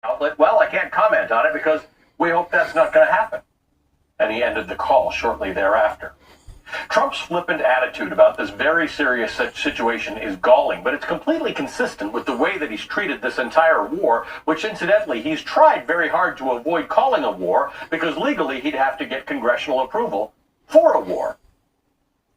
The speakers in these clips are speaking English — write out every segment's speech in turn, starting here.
outlet, well, I can't comment on it because we hope that's not going to happen. And he ended the call shortly thereafter. Trump's flippant attitude about this very serious situation is galling, but it's completely consistent with the way that he's treated this entire war, which incidentally he's tried very hard to avoid calling a war because legally he'd have to get congressional approval for a war.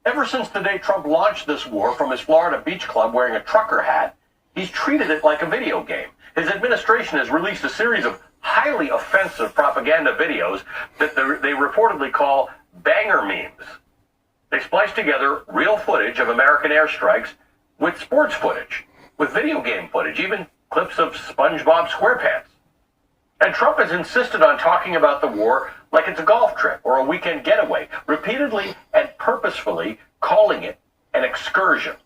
Ever since the day Trump launched this war from his Florida beach club wearing a trucker hat, he's treated it like a video game. His administration has released a series of highly offensive propaganda videos that they reportedly call banger memes. They splice together real footage of American airstrikes with sports footage, with video game footage, even clips of SpongeBob SquarePants. And Trump has insisted on talking about the war like it's a golf trip or a weekend getaway, repeatedly and purposefully calling it an excursion.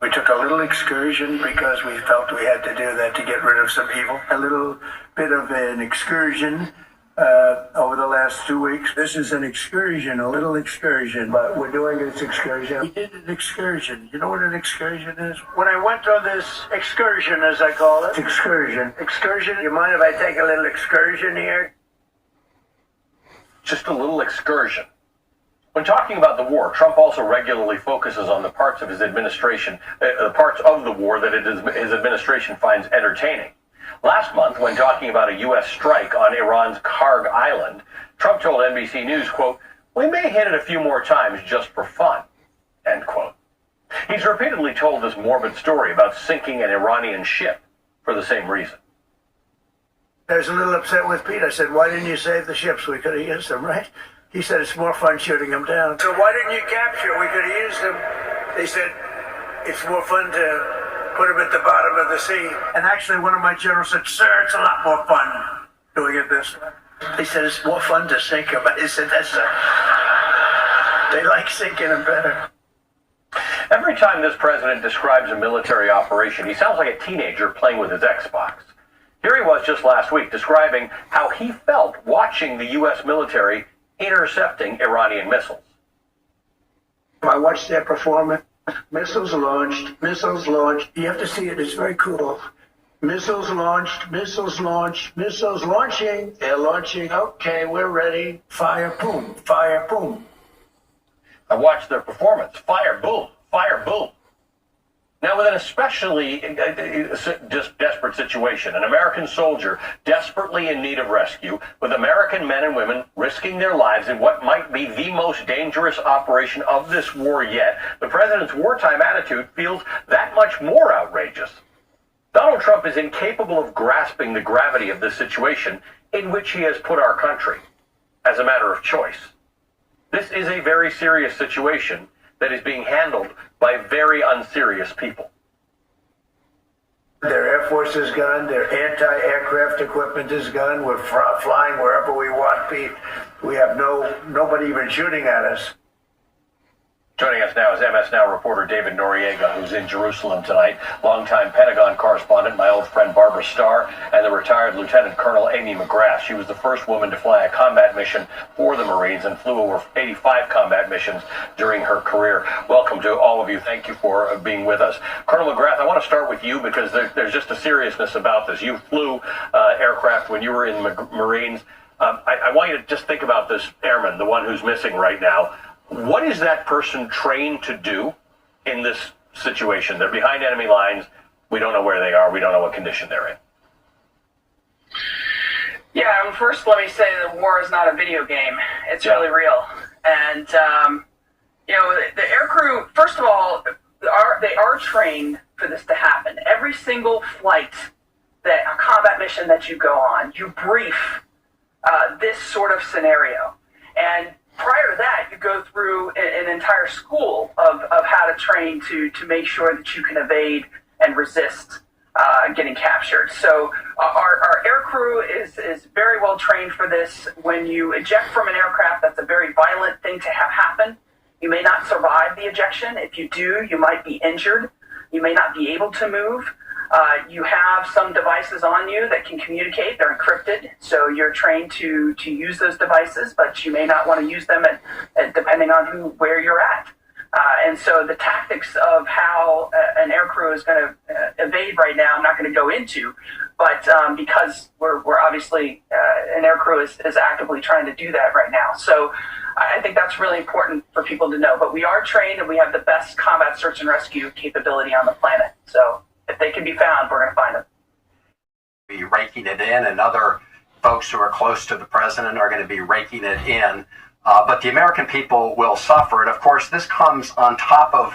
We took a little excursion because we felt we had to do that to get rid of some evil. A little bit of an excursion over the last 2 weeks. This is an excursion, a little excursion, but we're doing this excursion. We did an excursion. You know what an excursion is? When I went on this excursion, as I call it. Excursion. Excursion. You mind if I take a little excursion here? Just a little excursion. When talking about the war, Trump also regularly focuses on the parts of his administration, parts of the war that his administration finds entertaining. Last month, when talking about a U.S. strike on Iran's Karg Island, Trump told NBC News, quote, "We may hit it a few more times just for fun," end quote. He's repeatedly told this morbid story about sinking an Iranian ship for the same reason. I was a little upset with Pete. I said, why didn't you save the ships? We could have used them, right? He said, it's more fun shooting them down. So why didn't you capture? We could have used them. They said, it's more fun to put them at the bottom of the sea. And actually, one of my generals said, sir, it's a lot more fun doing it this way. He said, it's more fun to sink them. I said, they like sinking them better. Every time this president describes a military operation, he sounds like a teenager playing with his Xbox. Here he was just last week describing how he felt watching the U.S. military intercepting Iranian missiles. I watched their performance. Missiles launched. You have to see it. It's very cool. Missiles launched. Missiles launching. They're launching. Okay, we're ready. Fire, boom. Fire, boom. I watched their performance. Fire, boom. Fire, boom. Now, with an especially just desperate situation, an American soldier desperately in need of rescue, with American men and women risking their lives in what might be the most dangerous operation of this war yet, the president's wartime attitude feels that much more outrageous. Donald Trump is incapable of grasping the gravity of this situation in which he has put our country as a matter of choice. This is a very serious situation that is being handled by very unserious people. Their Air Force is gone. Their anti-aircraft equipment is gone. We're flying wherever we want. We have nobody even shooting at us. Joining us now is MS Now reporter David Noriega, who's in Jerusalem tonight, longtime Pentagon correspondent, my old friend Barbara Starr, and the retired Lieutenant Colonel Amy McGrath. She was the first woman to fly a combat mission for the Marines and flew over 85 combat missions during her career. Welcome to all of you. Thank you for being with us. Colonel McGrath, I want to start with you because there's just a seriousness about this. You flew aircraft when you were in the Marines. I want you to just think about this airman, the one who's missing right now. What is that person trained to do in this situation? They're behind enemy lines. We don't know where they are. We don't know what condition they're in. Yeah, first let me say that war is not a video game. It's really real. And, the aircrew, first of all, they are trained for this to happen. Every single flight, a combat mission that you go on, you brief this sort of scenario. And prior to that, you go through an entire school of how to train to make sure that you can evade and resist getting captured. So our aircrew is very well trained for this. When you eject from an aircraft, that's a very violent thing to have happen. You may not survive the ejection. If you do, you might be injured. You may not be able to move. You have some devices on you that can communicate. They're encrypted, so you're trained to use those devices, but you may not want to use them depending on where you're at. And so the tactics of how an aircrew is going to evade right now, I'm not going to go into, but because we're obviously an air crew is actively trying to do that right now. So I think that's really important for people to know. But we are trained and we have the best combat search and rescue capability on the planet. So if they can be found, we're going to find them. Be raking it in, and other folks who are close to the president are going to be raking it in. But the American people will suffer. And of course, this comes on top of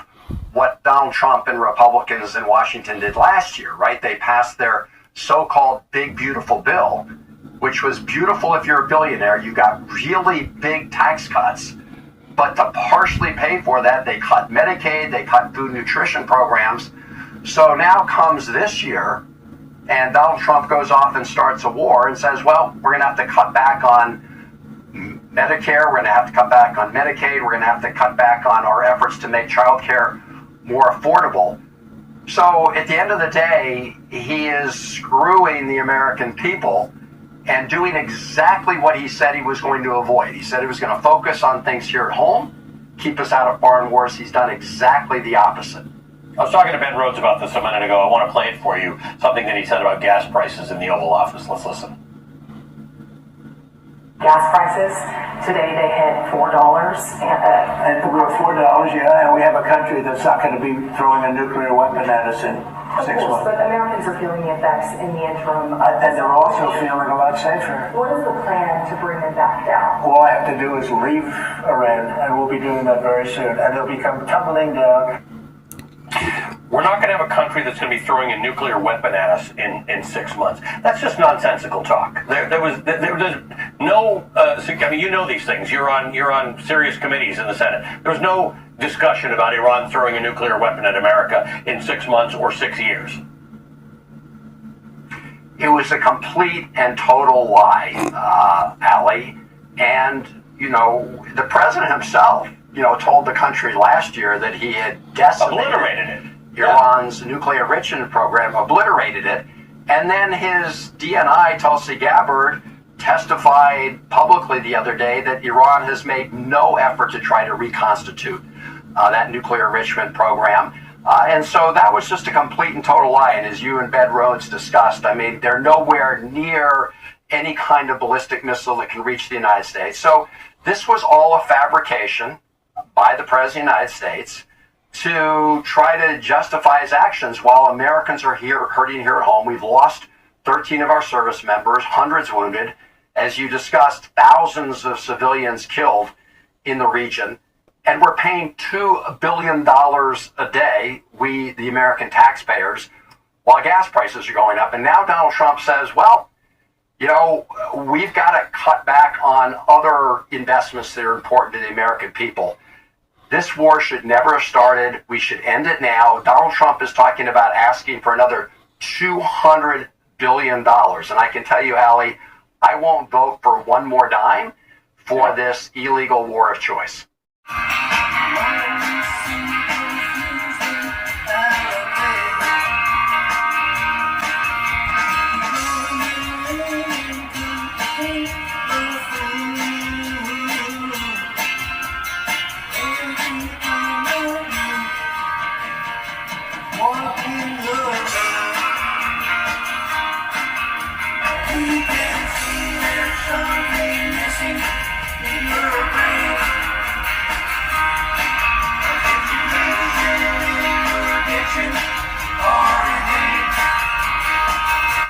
what Donald Trump and Republicans in Washington did last year, right? They passed their so-called big, beautiful bill, which was beautiful if you're a billionaire. You got really big tax cuts. But to partially pay for that, they cut Medicaid, they cut food nutrition programs. So now comes this year, and Donald Trump goes off and starts a war and says, well, we're going to have to cut back on Medicare, we're going to have to cut back on Medicaid, we're going to have to cut back on our efforts to make child care more affordable. So at the end of the day, he is screwing the American people and doing exactly what he said he was going to avoid. He said he was going to focus on things here at home, keep us out of foreign wars. He's done exactly the opposite. I was talking to Ben Rhodes about this a minute ago. I want to play it for you, something that he said about gas prices in the Oval Office. Let's listen. Gas prices, today they hit $4. And we're $4, yeah, and we have a country that's not going to be throwing a nuclear weapon at us in 6 months. But Americans are feeling the effects in the interim. And they're also feeling a lot safer. What is the plan to bring them back down? All I have to do is leave Iran, and we'll be doing that very soon. And they'll become tumbling down. We're not going to have a country that's going to be throwing a nuclear weapon at us in 6 months. That's just nonsensical talk. There was no. I mean, you know these things. You're on serious committees in the Senate. There was no discussion about Iran throwing a nuclear weapon at America in 6 months or 6 years. It was a complete and total lie, Ali. And, the president himself, told the country last year that he had Obliterated it. Iran's nuclear enrichment program, obliterated it. And then his DNI, Tulsi Gabbard, testified publicly the other day that Iran has made no effort to try to reconstitute that nuclear enrichment program. And so that was just a complete and total lie. And as you and Ben Rhodes discussed, I mean, they're nowhere near any kind of ballistic missile that can reach the United States. So this was all a fabrication by the President of the United States to try to justify his actions while Americans are hurting here at home. We've lost 13 of our service members, hundreds wounded. As you discussed, thousands of civilians killed in the region. And we're paying $2 billion a day, we, the American taxpayers, while gas prices are going up. And now Donald Trump says, well, we've got to cut back on other investments that are important to the American people. This war should never have started. We should end it now. Donald Trump is talking about asking for another $200 billion. And I can tell you, Ali, I won't vote for one more dime for this illegal war of choice.